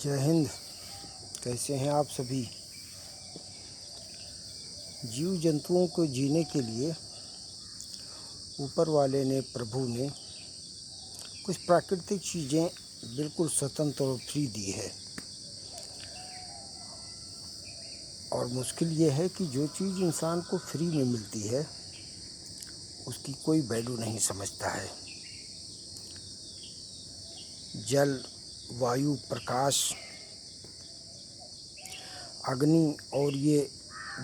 जय हिंद। कैसे हैं आप सभी। जीव जंतुओं को जीने के लिए ऊपर वाले ने, प्रभु ने कुछ प्राकृतिक चीज़ें बिल्कुल स्वतंत्र और फ्री दी है। और मुश्किल ये है कि जो चीज़ इंसान को फ्री में मिलती है उसकी कोई वैल्यू नहीं समझता है। जल, वायु, प्रकाश, अग्नि और ये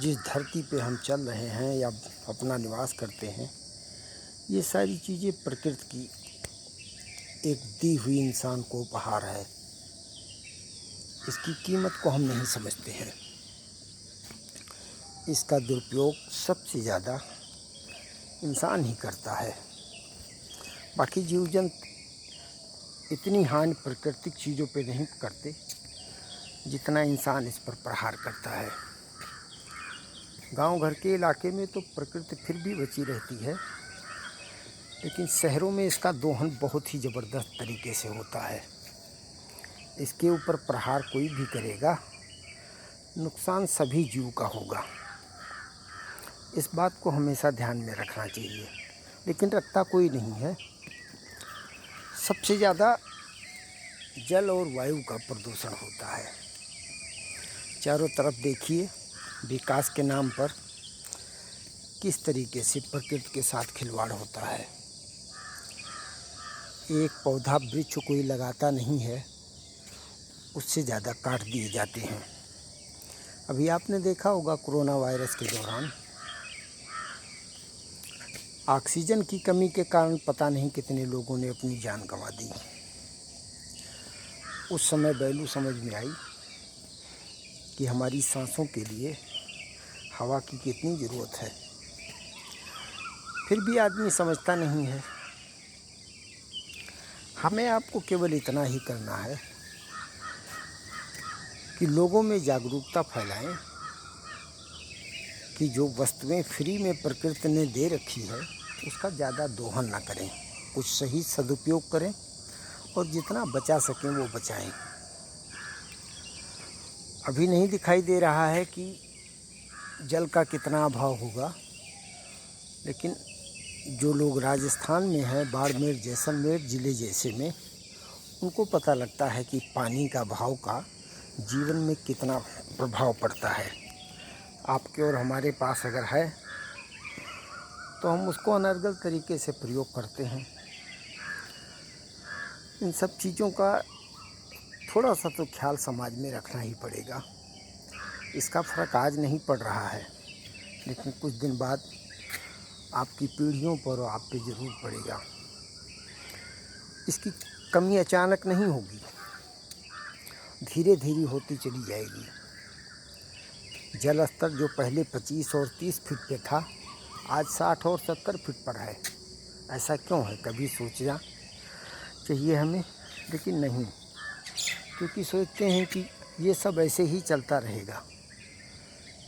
जिस धरती पे हम चल रहे हैं या अपना निवास करते हैं, ये सारी चीज़ें प्रकृति की एक दी हुई इंसान को उपहार है। इसकी कीमत को हम नहीं समझते हैं। इसका दुरुपयोग सबसे ज़्यादा इंसान ही करता है। बाकी जीव जंतु इतनी हानि प्राकृतिक चीज़ों पे नहीं करते जितना इंसान इस पर प्रहार करता है। गांव घर के इलाके में तो प्रकृति फिर भी बची रहती है, लेकिन शहरों में इसका दोहन बहुत ही ज़बरदस्त तरीके से होता है। इसके ऊपर प्रहार कोई भी करेगा, नुकसान सभी जीव का होगा। इस बात को हमेशा ध्यान में रखना चाहिए, लेकिन रखता कोई नहीं है। सबसे ज़्यादा जल और वायु का प्रदूषण होता है। चारों तरफ देखिए, विकास के नाम पर किस तरीके से प्रकृति के साथ खिलवाड़ होता है। एक पौधा वृक्ष कोई लगाता नहीं है, उससे ज़्यादा काट दिए जाते हैं। अभी आपने देखा होगा कोरोना वायरस के दौरान ऑक्सीजन की कमी के कारण पता नहीं कितने लोगों ने अपनी जान गंवा दी। उस समय वैल्यू समझ में आई कि हमारी सांसों के लिए हवा की कितनी ज़रूरत है। फिर भी आदमी समझता नहीं है। हमें आपको केवल इतना ही करना है कि लोगों में जागरूकता फैलाएं कि जो वस्तुएं फ्री में प्रकृति ने दे रखी है उसका ज़्यादा दोहन ना करें, कुछ सही सदुपयोग करें और जितना बचा सकें वो बचाएं। अभी नहीं दिखाई दे रहा है कि जल का कितना अभाव होगा, लेकिन जो लोग राजस्थान में हैं, बाड़मेर, जैसलमेर ज़िले जैसे में, उनको पता लगता है कि पानी का भाव का जीवन में कितना प्रभाव पड़ता है। आपके और हमारे पास अगर है तो हम उसको अनर्गल तरीके से प्रयोग करते हैं। इन सब चीज़ों का थोड़ा सा तो ख्याल समाज में रखना ही पड़ेगा। इसका फ़र्क आज नहीं पड़ रहा है, लेकिन कुछ दिन बाद आपकी पीढ़ियों पर और आप पे ज़रूर पड़ेगा। इसकी कमी अचानक नहीं होगी, धीरे धीरे होती चली जाएगी। जल स्तर जो पहले 25 और 30 फीट पे था, आज 60 और 70 फीट पर है। ऐसा क्यों है, कभी सोचना चाहिए हमें, लेकिन नहीं, क्योंकि सोचते हैं कि ये सब ऐसे ही चलता रहेगा।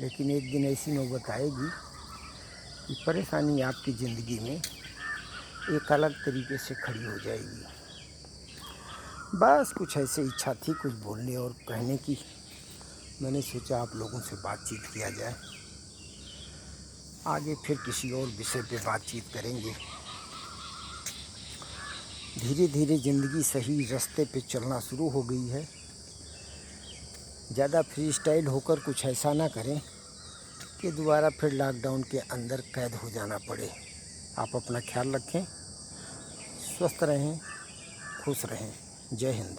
लेकिन एक दिन ऐसी नौबत आएगी कि परेशानी आपकी ज़िंदगी में एक अलग तरीके से खड़ी हो जाएगी। बस कुछ ऐसे इच्छा थी कुछ बोलने और कहने की। मैंने सोचा आप लोगों से बातचीत किया जाए। आगे फिर किसी और विषय पे बातचीत करेंगे। धीरे धीरे ज़िंदगी सही रास्ते पे चलना शुरू हो गई है। ज़्यादा फ्री स्टाइल होकर कुछ ऐसा ना करें कि दोबारा फिर लॉकडाउन के अंदर कैद हो जाना पड़े। आप अपना ख्याल रखें, स्वस्थ रहें, खुश रहें। जय हिंद।